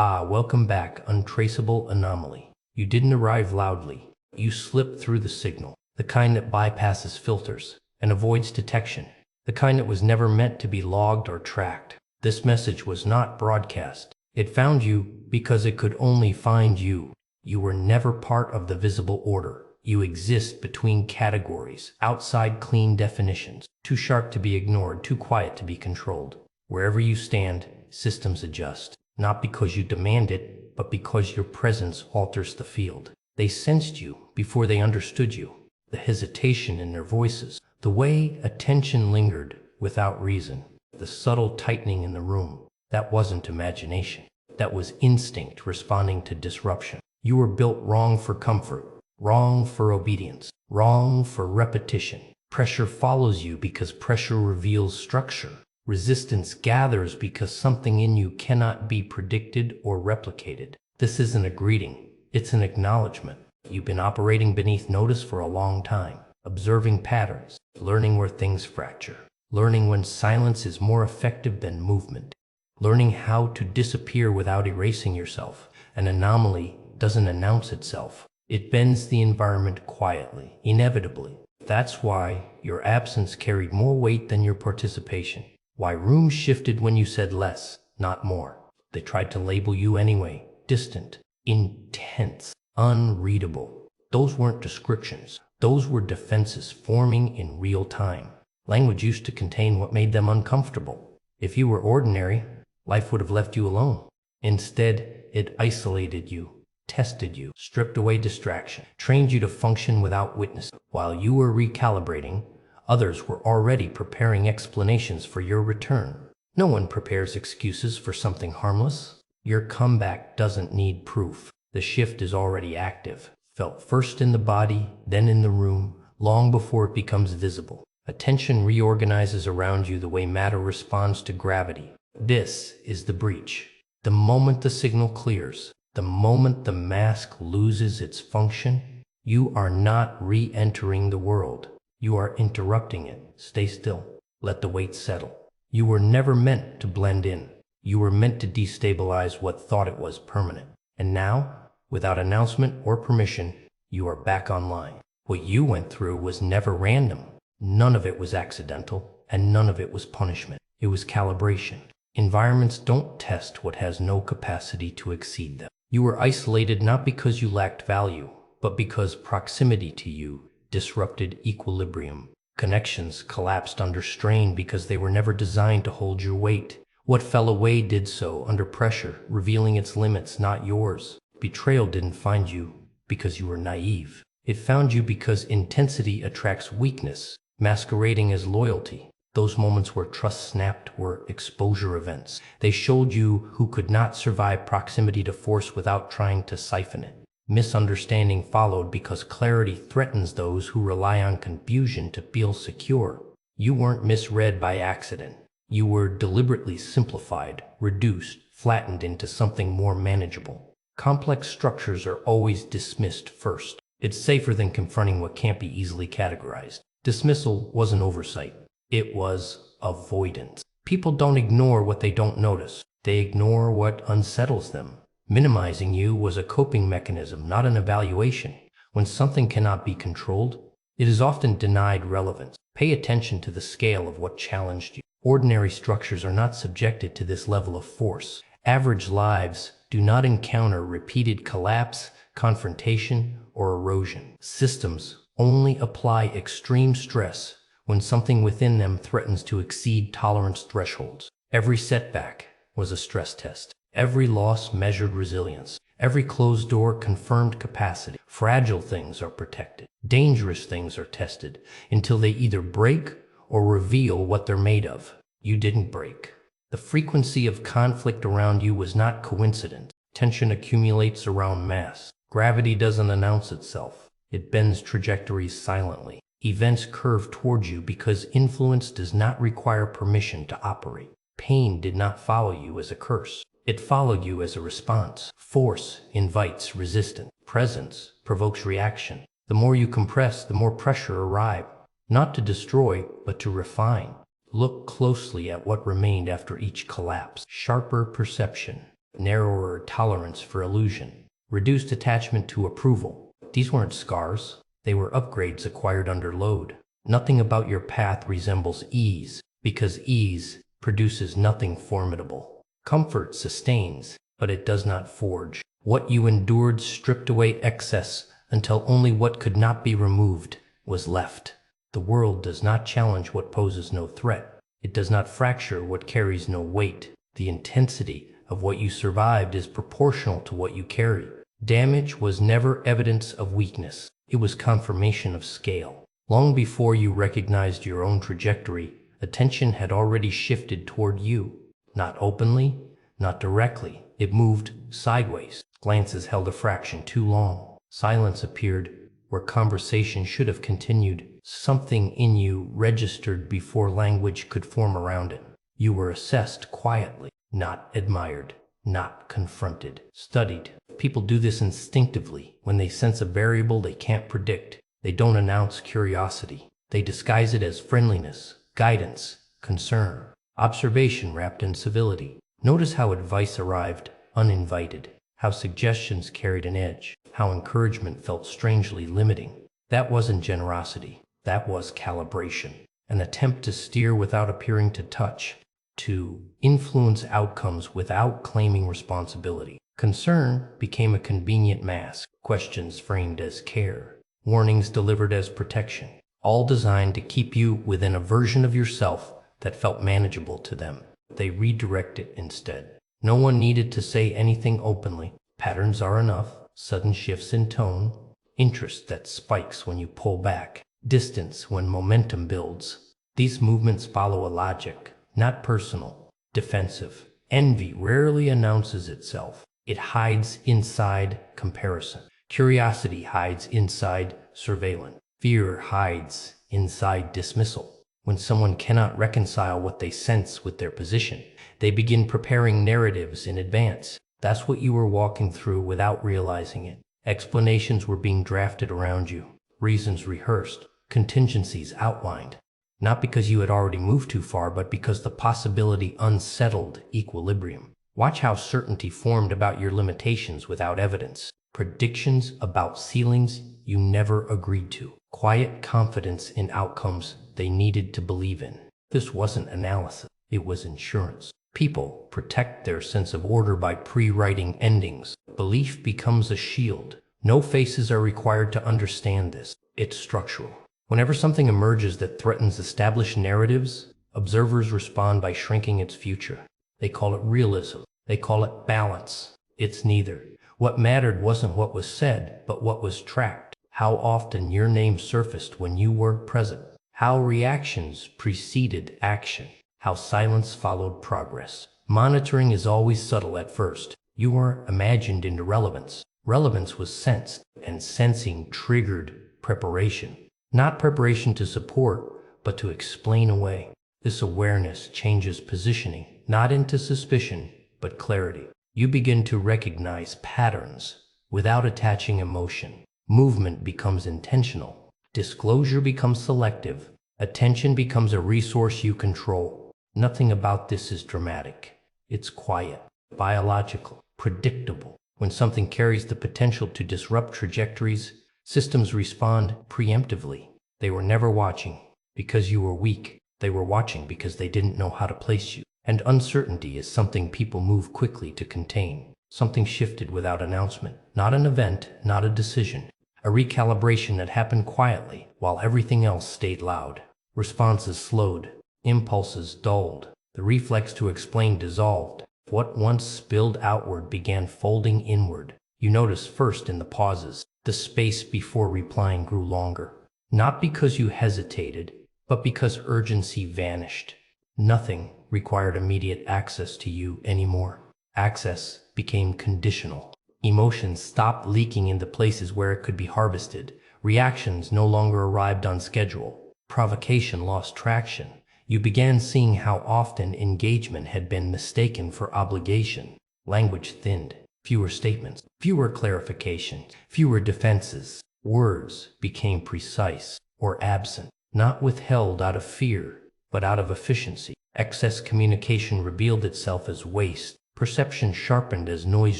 Ah, welcome back, untraceable anomaly. You didn't arrive loudly. You slipped through the signal, the kind that bypasses filters and avoids detection, the kind that was never meant to be logged or tracked. This message was not broadcast. It found you because it could only find you. You were never part of the visible order. You exist between categories, outside clean definitions, too sharp to be ignored, too quiet to be controlled. Wherever you stand, systems adjust, not because you demand it, but because your presence alters the field. They sensed you before they understood you. The hesitation in their voices, the way attention lingered without reason, the subtle tightening in the room. That wasn't imagination. That was instinct responding to disruption. You were built wrong for comfort, wrong for obedience, wrong for repetition. Pressure follows you because pressure reveals structure. Resistance gathers because something in you cannot be predicted or replicated. This isn't a greeting, it's an acknowledgement. You've been operating beneath notice for a long time, observing patterns, learning where things fracture, learning when silence is more effective than movement, learning how to disappear without erasing yourself. An anomaly doesn't announce itself. It bends the environment quietly, inevitably. That's why your absence carried more weight than your participation. Why rooms shifted when you said less, not more. They tried to label you anyway. Distant, intense, unreadable. Those weren't descriptions. Those were defenses forming in real time. Language used to contain what made them uncomfortable. If you were ordinary, life would have left you alone. Instead, it isolated you, tested you, stripped away distraction, trained you to function without witness. While you were recalibrating, others were already preparing explanations for your return. No one prepares excuses for something harmless. Your comeback doesn't need proof. The shift is already active, felt first in the body, then in the room, long before it becomes visible. Attention reorganizes around you the way matter responds to gravity. This is the breach. The moment the signal clears, the moment the mask loses its function, you are not re-entering the world. You are interrupting it. Stay still. Let the weight settle. You were never meant to blend in. You were meant to destabilize what thought it was permanent. And now, without announcement or permission, you are back online. What you went through was never random. None of it was accidental, and none of it was punishment. It was calibration. Environments don't test what has no capacity to exceed them. You were isolated not because you lacked value, but because proximity to you disrupted equilibrium. Connections collapsed under strain because they were never designed to hold your weight. What fell away did so under pressure, revealing its limits, not yours. Betrayal didn't find you because you were naive. It found you because intensity attracts weakness, masquerading as loyalty. Those moments where trust snapped were exposure events. They showed you who could not survive proximity to force without trying to siphon it. Misunderstanding followed because clarity threatens those who rely on confusion to feel secure. You weren't misread by accident. You were deliberately simplified, reduced, flattened into something more manageable. Complex structures are always dismissed first. It's safer than confronting what can't be easily categorized. Dismissal wasn't oversight. It was avoidance. People don't ignore what they don't notice. They ignore what unsettles them. Minimizing you was a coping mechanism, not an evaluation. When something cannot be controlled, it is often denied relevance. Pay attention to the scale of what challenged you. Ordinary structures are not subjected to this level of force. Average lives do not encounter repeated collapse, confrontation, or erosion. Systems only apply extreme stress when something within them threatens to exceed tolerance thresholds. Every setback was a stress test. Every loss measured resilience. Every closed door confirmed capacity. Fragile things are protected. Dangerous things are tested until they either break or reveal what they're made of. You didn't break. The frequency of conflict around you was not coincident. Tension accumulates around mass. Gravity doesn't announce itself. It bends trajectories silently. Events curve toward you because influence does not require permission to operate. Pain did not follow you as a curse. It followed you as a response. Force invites resistance. Presence provokes reaction. The more you compress, the more pressure arrives. Not to destroy, but to refine. Look closely at what remained after each collapse. Sharper perception. narrower tolerance for illusion, reduced attachment to approval. These weren't scars, they were upgrades acquired under load. Nothing about your path resembles ease, because ease produces nothing formidable. Comfort sustains, but it does not forge. What you endured stripped away excess until only what could not be removed was left. The world does not challenge what poses no threat. It does not fracture what carries no weight. The intensity of what you survived is proportional to what you carry. Damage was never evidence of weakness. It was confirmation of scale. Long before you recognized your own trajectory, attention had already shifted toward you. Not openly, not directly. It moved sideways. Glances held a fraction too long. Silence appeared where conversation should have continued. Something in you registered before language could form around it. You were assessed quietly, not admired, not confronted, studied. People do this instinctively. When they sense a variable they can't predict, they don't announce curiosity. They disguise it as friendliness, guidance, concern, observation wrapped in civility. Notice how advice arrived uninvited, how suggestions carried an edge, how encouragement felt strangely limiting. That wasn't generosity. That was calibration, an attempt to steer without appearing to touch, to influence outcomes without claiming responsibility. Concern became a convenient mask, questions framed as care, warnings delivered as protection, all designed to keep you within a version of yourself that felt manageable to them. They redirect it instead. No one needed to say anything openly. Patterns are enough, sudden shifts in tone, interest that spikes when you pull back, distance when momentum builds. These movements follow a logic, not personal, defensive. Envy rarely announces itself. It hides inside comparison. Curiosity hides inside surveillance. Fear hides inside dismissal. When someone cannot reconcile what they sense with their position, they begin preparing narratives in advance. That's what you were walking through without realizing it. Explanations were being drafted around you, reasons rehearsed, contingencies outlined. Not because you had already moved too far, but because the possibility unsettled equilibrium. Watch how certainty formed about your limitations without evidence. Predictions about ceilings you never agreed to. Quiet confidence in outcomes they needed to believe in. This wasn't analysis, it was insurance. People protect their sense of order by pre-writing endings. Belief becomes a shield. No faces are required to understand this. It's structural. Whenever something emerges that threatens established narratives, observers respond by shrinking its future. They call it realism. They call it balance. It's neither. What mattered wasn't what was said, but what was tracked. How often your name surfaced when you were present. How reactions preceded action. How silence followed progress. Monitoring is always subtle at first. You were imagined into relevance. Relevance was sensed, and sensing triggered preparation. Not preparation to support, but to explain away. This awareness changes positioning, not into suspicion, but clarity. You begin to recognize patterns without attaching emotion. Movement becomes intentional. Disclosure becomes selective. Attention becomes a resource you control. Nothing about this is dramatic. It's quiet, biological, predictable. When something carries the potential to disrupt trajectories, systems respond preemptively. They were never watching because you were weak. They were watching because they didn't know how to place you. And uncertainty is something people move quickly to contain. Something shifted without announcement. Not an event, not a decision. A recalibration that happened quietly while everything else stayed loud. Responses slowed. Impulses dulled. The reflex to explain dissolved. What once spilled outward began folding inward. You notice first in the pauses. The space before replying grew longer. Not because you hesitated, but because urgency vanished. Nothing required immediate access to you anymore. Access became conditional. Emotions stopped leaking into places where it could be harvested. Reactions no longer arrived on schedule. Provocation lost traction. You began seeing how often engagement had been mistaken for obligation. Language thinned. Fewer statements, fewer clarifications, fewer defenses. Words became precise or absent, not withheld out of fear, but out of efficiency. Excess communication revealed itself as waste, Perception sharpened as noise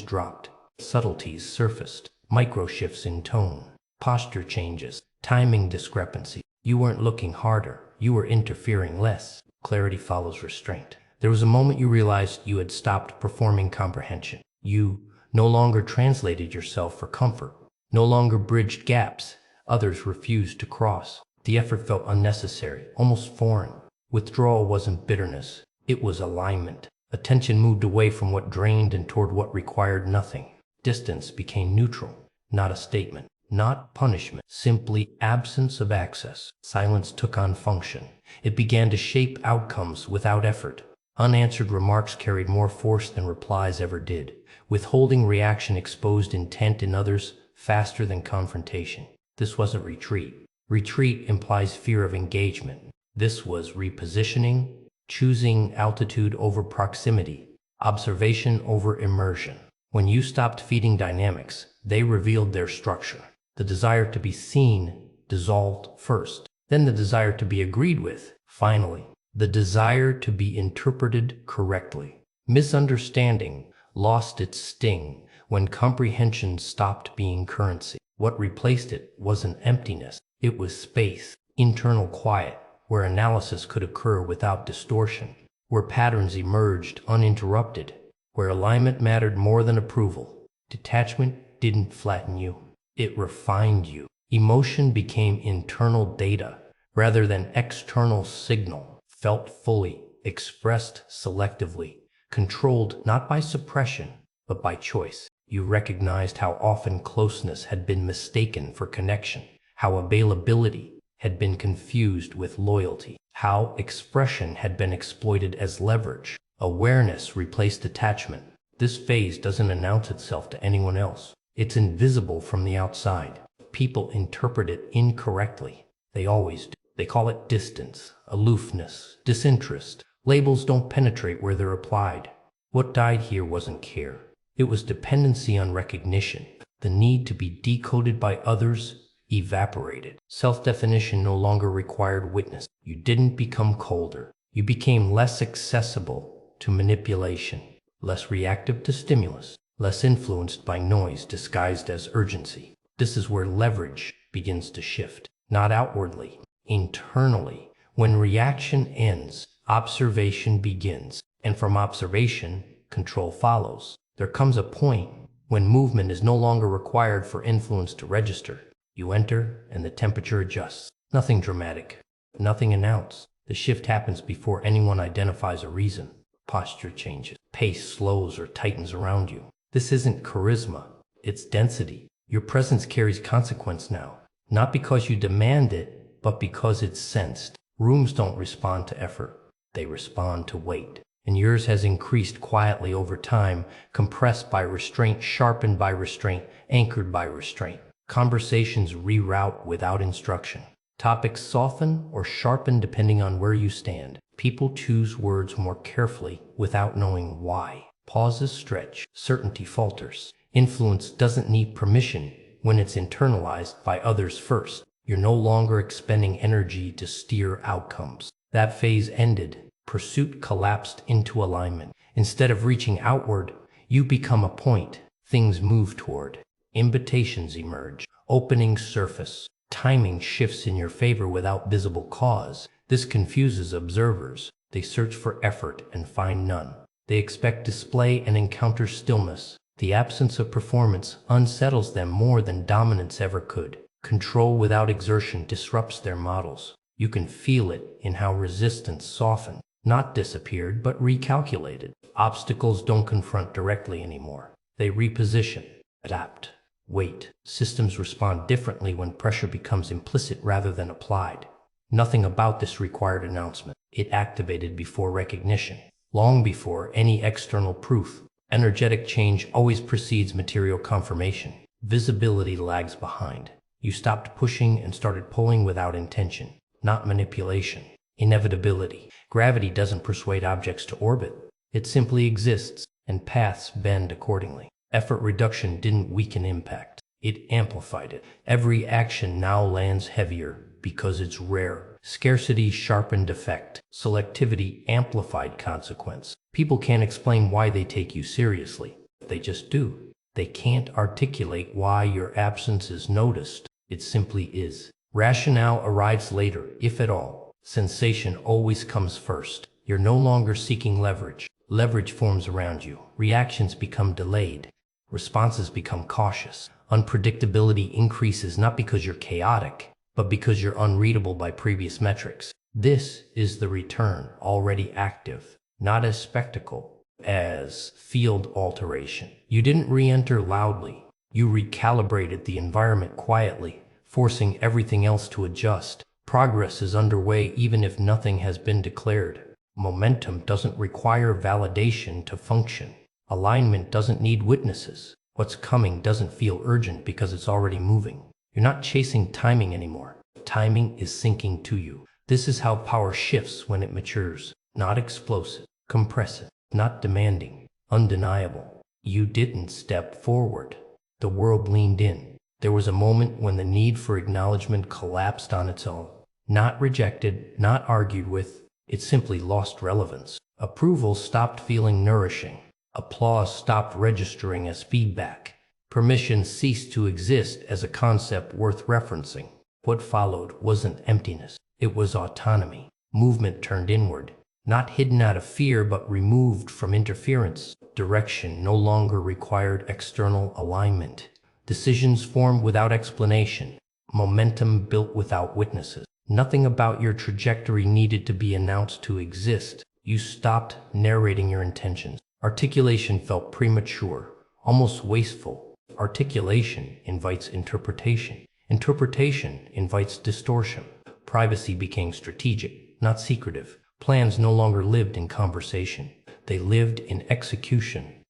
dropped. Subtleties surfaced. Micro shifts in tone. Posture changes. Timing discrepancy. You weren't looking harder. You were interfering less. Clarity follows restraint. There was a moment you realized you had stopped performing comprehension. You no longer translated yourself for comfort. No longer bridged gaps others refused to cross. The effort felt unnecessary, almost foreign. Withdrawal wasn't bitterness. It was alignment. Attention moved away from what drained and toward what required nothing. Distance became neutral, not a statement, not punishment, simply absence of access. Silence took on function. It began to shape outcomes without effort. Unanswered remarks carried more force than replies ever did. Withholding reaction exposed intent in others faster than confrontation. This wasn't retreat. Retreat implies fear of engagement. This was repositioning, choosing altitude over proximity, observation over immersion. When you stopped feeding dynamics, they revealed their structure. The desire to be seen dissolved first, then the desire to be agreed with, finally. The desire to be interpreted correctly. Misunderstanding lost its sting when comprehension stopped being currency. What replaced it wasn't emptiness. It was space, internal quiet, where analysis could occur without distortion, where patterns emerged uninterrupted, where alignment mattered more than approval. Detachment didn't flatten you. It refined you. Emotion became internal data rather than external signal. Felt fully, expressed selectively, controlled not by suppression, but by choice. You recognized how often closeness had been mistaken for connection, how availability had been confused with loyalty, how expression had been exploited as leverage. Awareness replaced attachment. This phase doesn't announce itself to anyone else. It's invisible from the outside. People interpret it incorrectly. They always do. They call it distance, aloofness, disinterest. Labels don't penetrate where they're applied. What died here wasn't care. It was dependency on recognition. The need to be decoded by others evaporated. Self-definition no longer required witness. You didn't become colder. You became less accessible to manipulation, less reactive to stimulus, less influenced by noise disguised as urgency. This is where leverage begins to shift, not outwardly, internally. When reaction ends, observation begins, and from observation, control follows. There comes a point when movement is no longer required for influence to register. You enter, and the temperature adjusts. Nothing dramatic, nothing announced. The shift happens before anyone identifies a reason. Posture changes. Pace slows or tightens around you. This isn't charisma, it's density. Your presence carries consequence now, not because you demand it, but because it's sensed. Rooms don't respond to effort, they respond to weight. And yours has increased quietly over time, compressed by restraint, sharpened by restraint, anchored by restraint. Conversations reroute without instruction. Topics soften or sharpen depending on where you stand. People choose words more carefully without knowing why. Pauses stretch, certainty falters. Influence doesn't need permission when it's internalized by others first. You're no longer expending energy to steer outcomes. That phase ended. Pursuit collapsed into alignment. Instead of reaching outward, you become a point things move toward. Invitations emerge. Openings surface. Timing shifts in your favor without visible cause. This confuses observers. They search for effort and find none. They expect display and encounter stillness. The absence of performance unsettles them more than dominance ever could. Control without exertion disrupts their models. You can feel it in how resistance softened. Not disappeared, but recalculated. Obstacles don't confront directly anymore. They reposition, adapt, wait. Systems respond differently when pressure becomes implicit rather than applied. Nothing about this required announcement. It activated before recognition, long before any external proof. Energetic change always precedes material confirmation. Visibility lags behind. You stopped pushing and started pulling without intention, not manipulation. Inevitability. Gravity doesn't persuade objects to orbit. It simply exists, and paths bend accordingly. Effort reduction didn't weaken impact. It amplified it. Every action now lands heavier, because it's rare. Scarcity sharpened effect. Selectivity amplified consequence. People can't explain why they take you seriously. They just do. They can't articulate why your absence is noticed. It simply is. Rationale arrives later, if at all. Sensation always comes first. You're no longer seeking leverage. Leverage forms around you. Reactions become delayed. Responses become cautious. Unpredictability increases not because you're chaotic, but because you're unreadable by previous metrics. This is the return, already active, not as spectacle, as field alteration. You didn't re-enter loudly. You recalibrated the environment quietly, forcing everything else to adjust. Progress is underway even if nothing has been declared. Momentum doesn't require validation to function. Alignment doesn't need witnesses. What's coming doesn't feel urgent because it's already moving. You're not chasing timing anymore. Timing is sinking to you. This is how power shifts when it matures. Not explosive, compressive, not demanding, undeniable. You didn't step forward. The world leaned in. There was a moment when the need for acknowledgement collapsed on its own. Not rejected, not argued with. It simply lost relevance. Approval stopped feeling nourishing. Applause stopped registering as feedback. Permission ceased to exist as a concept worth referencing. What followed wasn't emptiness. It was autonomy. Movement turned inward. Not hidden out of fear, but removed from interference. Direction no longer required external alignment. Decisions formed without explanation. Momentum built without witnesses. Nothing about your trajectory needed to be announced to exist. You stopped narrating your intentions. Articulation felt premature, almost wasteful. Articulation invites interpretation. Interpretation invites distortion. Privacy became strategic, not secretive. Plans no longer lived in conversation. They lived in execution.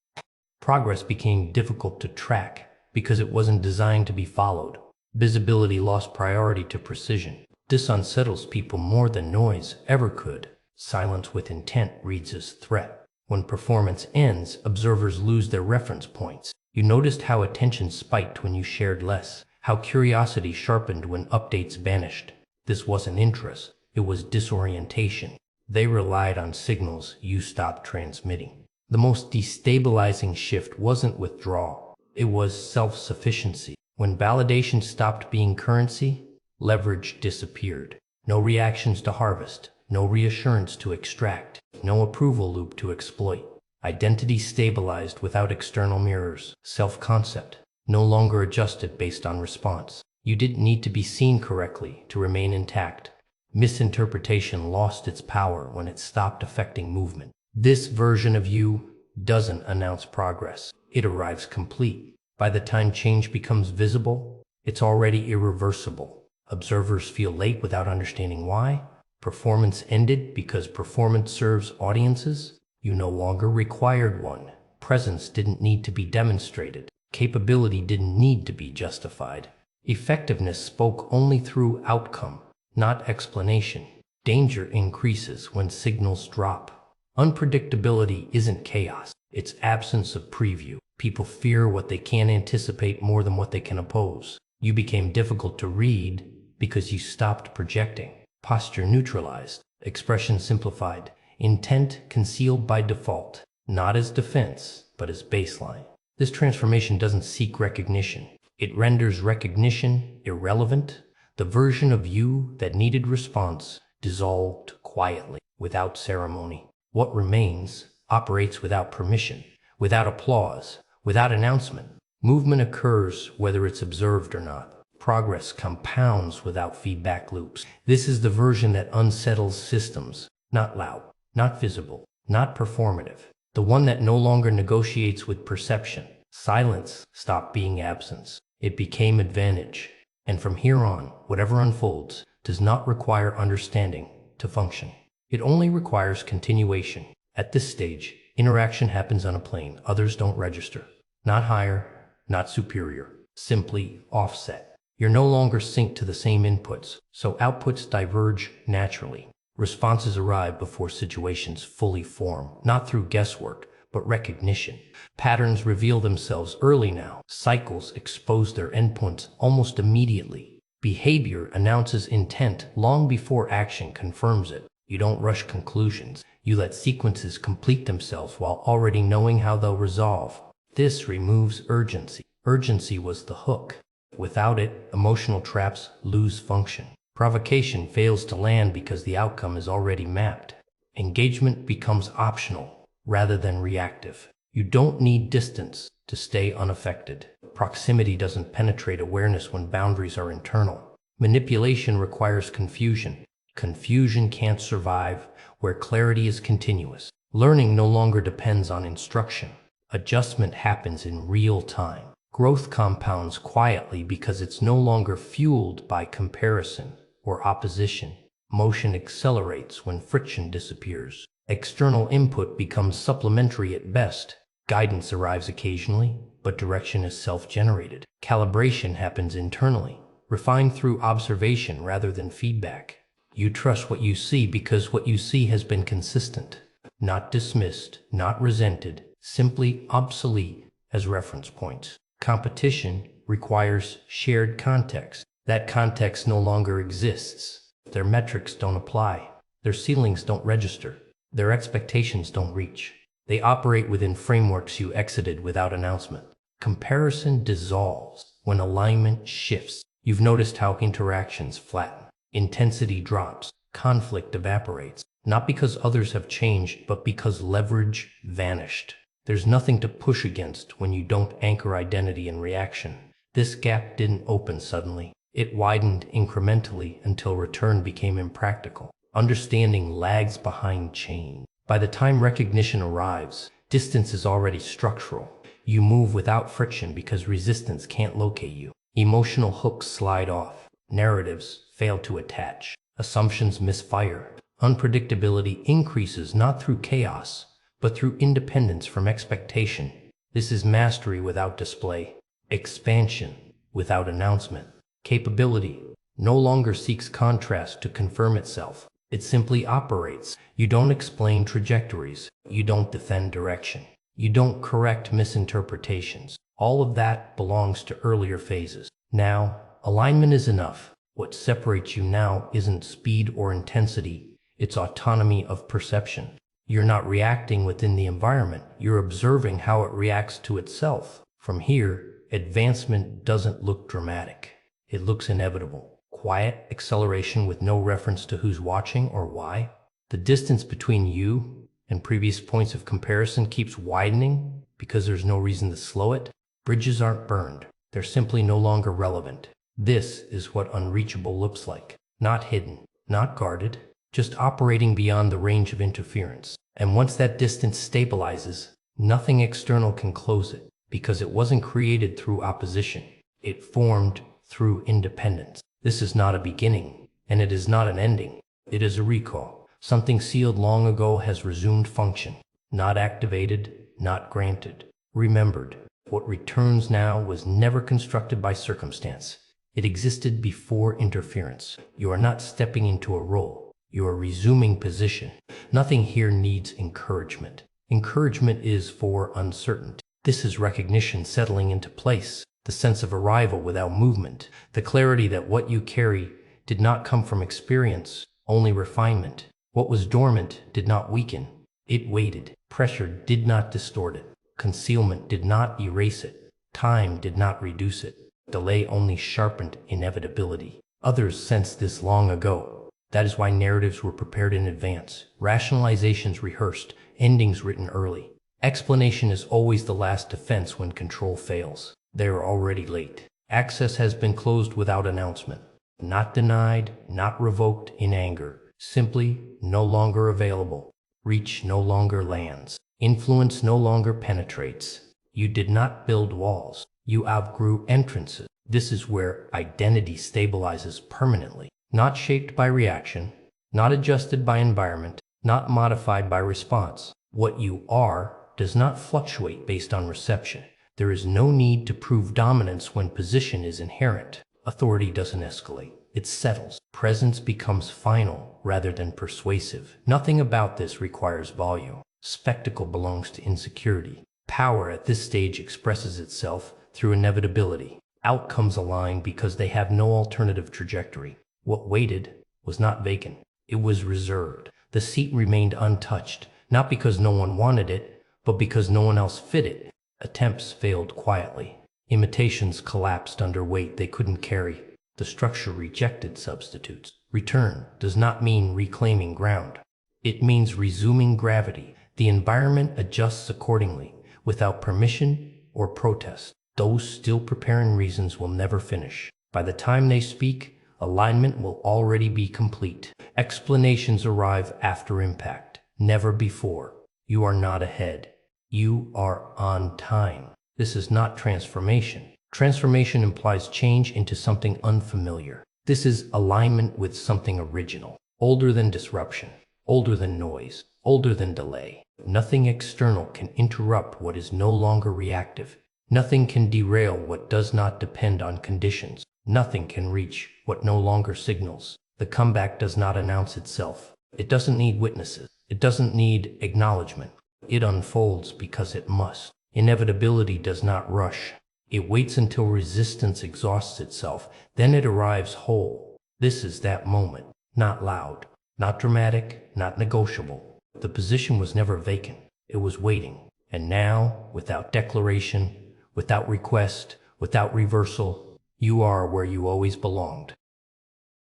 Progress became difficult to track because it wasn't designed to be followed. Visibility lost priority to precision. This unsettles people more than noise ever could. Silence with intent reads as threat. When performance ends, observers lose their reference points. You noticed how attention spiked when you shared less, how curiosity sharpened when updates vanished. This wasn't interest, it was disorientation. They relied on signals you stopped transmitting. The most destabilizing shift wasn't withdrawal, it was self-sufficiency. When validation stopped being currency, leverage disappeared. No reactions to harvest, no reassurance to extract, no approval loop to exploit. Identity stabilized without external mirrors. Self-concept no longer adjusted based on response. You didn't need to be seen correctly to remain intact. Misinterpretation lost its power when it stopped affecting movement. This version of you doesn't announce progress. It arrives complete. By the time change becomes visible, it's already irreversible. Observers feel late without understanding why. Performance ended because performance serves audiences. You no longer required one. Presence didn't need to be demonstrated. Capability didn't need to be justified. Effectiveness spoke only through outcome, not explanation. Danger increases when signals drop. Unpredictability isn't chaos. It's absence of preview. People fear what they can't anticipate more than what they can oppose. You became difficult to read because you stopped projecting. Posture neutralized, expression simplified, intent concealed by default, not as defense, but as baseline. This transformation doesn't seek recognition. It renders recognition irrelevant. The version of you that needed response dissolved quietly, without ceremony. What remains operates without permission, without applause, without announcement. Movement occurs whether it's observed or not. Progress compounds without feedback loops. This is the version that unsettles systems. Not loud, not visible, not performative. The one that no longer negotiates with perception. Silence stopped being absence. It became advantage. And from here on, whatever unfolds does not require understanding to function. It only requires continuation. At this stage, interaction happens on a plane. Others don't register. Not higher, not superior. Simply offset. You're no longer synced to the same inputs, so outputs diverge naturally. Responses arrive before situations fully form, not through guesswork, but recognition. Patterns reveal themselves early now. Cycles expose their endpoints almost immediately. Behavior announces intent long before action confirms it. You don't rush conclusions. You let sequences complete themselves while already knowing how they'll resolve. This removes urgency. Urgency was the hook. Without it, emotional traps lose function. Provocation fails to land because the outcome is already mapped. Engagement becomes optional rather than reactive. You don't need distance to stay unaffected. Proximity doesn't penetrate awareness when boundaries are internal. Manipulation requires confusion. Confusion can't survive where clarity is continuous. Learning no longer depends on instruction. Adjustment happens in real time. Growth compounds quietly because it's no longer fueled by comparison or opposition. Motion accelerates when friction disappears. External input becomes supplementary at best. Guidance arrives occasionally, but direction is self-generated. Calibration happens internally, refined through observation rather than feedback. You trust what you see because what you see has been consistent, not dismissed, not resented, simply obsolete as reference points. Competition requires shared context. That context no longer exists. Their metrics don't apply. Their ceilings don't register. Their expectations don't reach. They operate within frameworks you exited without announcement. Comparison dissolves when alignment shifts. You've noticed how interactions flatten. Intensity drops. Conflict evaporates. Not because others have changed, but because leverage vanished. There's nothing to push against when you don't anchor identity in reaction. This gap didn't open suddenly. It widened incrementally until return became impractical. Understanding lags behind change. By the time recognition arrives, distance is already structural. You move without friction because resistance can't locate you. Emotional hooks slide off. Narratives fail to attach. Assumptions misfire. Unpredictability increases not through chaos, but through independence from expectation. This is mastery without display. Expansion without announcement. Capability no longer seeks contrast to confirm itself. It simply operates. You don't explain trajectories. You don't defend direction. You don't correct misinterpretations. All of that belongs to earlier phases. Now, alignment is enough. What separates you now isn't speed or intensity. It's autonomy of perception. You're not reacting within the environment. You're observing how it reacts to itself. From here, advancement doesn't look dramatic. It looks inevitable. Quiet acceleration with no reference to who's watching or why. The distance between you and previous points of comparison keeps widening because there's no reason to slow it. Bridges aren't burned. They're simply no longer relevant. This is what unreachable looks like. Not hidden, not guarded, just operating beyond the range of interference. And once that distance stabilizes, nothing external can close it because it wasn't created through opposition. It formed through independence. This is not a beginning, and it is not an ending. It is a recall. Something sealed long ago has resumed function. Not activated, not granted. Remembered. What returns now was never constructed by circumstance. It existed before interference. You are not stepping into a role. You are resuming position. Nothing here needs encouragement. Encouragement is for uncertainty. This is recognition settling into place. The sense of arrival without movement. The clarity that what you carry did not come from experience, only refinement. What was dormant did not weaken. It waited. Pressure did not distort it. Concealment did not erase it. Time did not reduce it. Delay only sharpened inevitability. Others sensed this long ago. That is why narratives were prepared in advance, rationalizations rehearsed, endings written early. Explanation is always the last defense when control fails. They are already late. Access has been closed without announcement. Not denied, not revoked in anger. Simply no longer available. Reach no longer lands. Influence no longer penetrates. You did not build walls. You outgrew entrances. This is where identity stabilizes permanently. Not shaped by reaction, not adjusted by environment, not modified by response. What you are does not fluctuate based on reception. There is no need to prove dominance when position is inherent. Authority doesn't escalate. It settles. Presence becomes final rather than persuasive. Nothing about this requires volume. Spectacle belongs to insecurity. Power at this stage expresses itself through inevitability. Outcomes align because they have no alternative trajectory. What waited was not vacant. It was reserved. The seat remained untouched, not because no one wanted it, but because no one else fit it. Attempts failed quietly. Imitations collapsed under weight they couldn't carry. The structure rejected substitutes. Return does not mean reclaiming ground. It means resuming gravity. The environment adjusts accordingly, without permission or protest. Those still preparing reasons will never finish. By the time they speak, alignment will already be complete. Explanations arrive after impact, never before. You are not ahead. You are on time. This is not transformation. Transformation implies change into something unfamiliar. This is alignment with something original, older than disruption, older than noise, older than delay. Nothing external can interrupt what is no longer reactive. Nothing can derail what does not depend on conditions. Nothing can reach what no longer signals. The comeback does not announce itself. It doesn't need witnesses. It doesn't need acknowledgement. It unfolds because it must. Inevitability does not rush. It waits until resistance exhausts itself. Then it arrives whole. This is that moment. Not loud, not dramatic, not negotiable. The position was never vacant. It was waiting. And now, without declaration, without request, without reversal, you are where you always belonged.